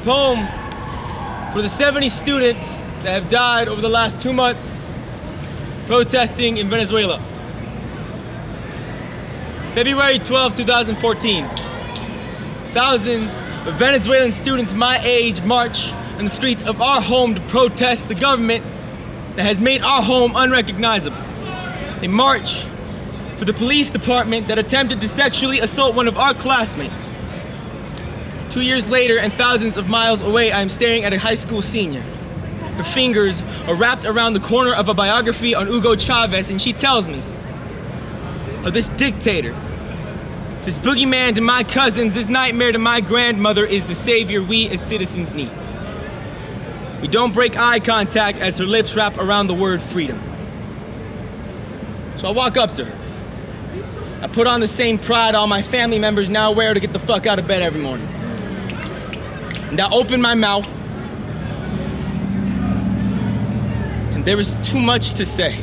poem for the 70 students that have died over the last 2 months protesting in Venezuela. February 12, 2014. Thousands of Venezuelan students my age march on the streets of our home to protest the government that has made our home unrecognizable. They march for the police department that attempted to sexually assault one of our classmates. 2 years later and thousands of miles away, I am staring at a high school senior. Her fingers are wrapped around the corner of a biography on Hugo Chavez, and she tells me of this dictator, this boogeyman to my cousins, this nightmare to my grandmother is the savior we as citizens need. We don't break eye contact as her lips wrap around the word freedom. So I walk up to her. I put on the same pride all my family members now wear to get the fuck out of bed every morning. And I open my mouth, and there is too much to say.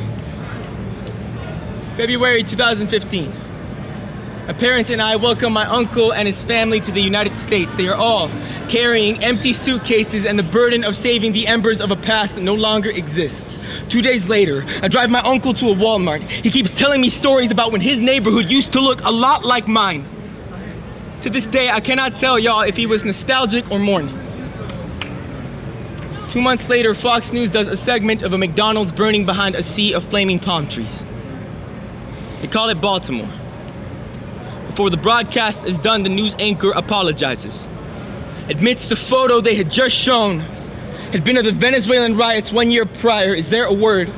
February 2015. My parents and I welcome my uncle and his family to the United States. They are all carrying empty suitcases and the burden of saving the embers of a past that no longer exists. 2 days later, I drive my uncle to a Walmart. He keeps telling me stories about when his neighborhood used to look a lot like mine. To this day, I cannot tell y'all if he was nostalgic or mourning. 2 months later, Fox News does a segment of a McDonald's burning behind a sea of flaming palm trees. They call it Baltimore. Before the broadcast is done, the news anchor apologizes, admits the photo they had just shown had been of the Venezuelan riots 1 year prior. Is there a word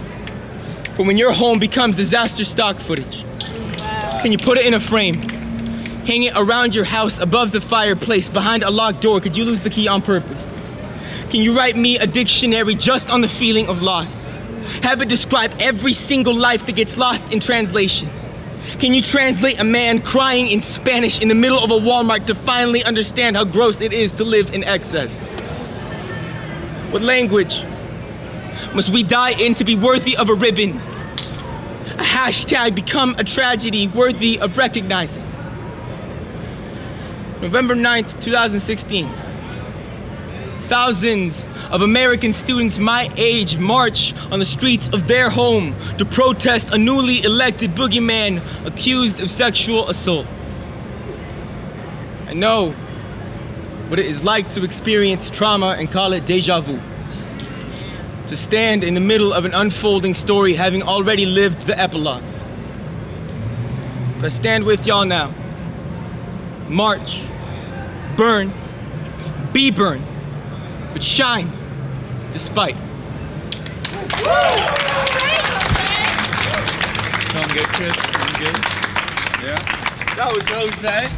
for when your home becomes disaster stock footage? Can you put it in a frame? Hang it around your house, above the fireplace, behind a locked door? Could you lose the key on purpose? Can you write me a dictionary just on the feeling of loss? Have it describe every single life that gets lost in translation? Can you translate a man crying in Spanish in the middle of a Walmart to finally understand how gross it is to live in excess? What language must we die in to be worthy of a ribbon? A hashtag become a tragedy worthy of recognizing. November 9th, 2016. Thousands of American students my age march on the streets of their home to protest a newly elected boogeyman accused of sexual assault. I know what it is like to experience trauma and call it deja vu. To stand in the middle of an unfolding story having already lived the epilogue. But I stand with y'all now. March, burn, be burned, but shine despite. Sound good, Chris? Sound good? Yeah. That was Jose.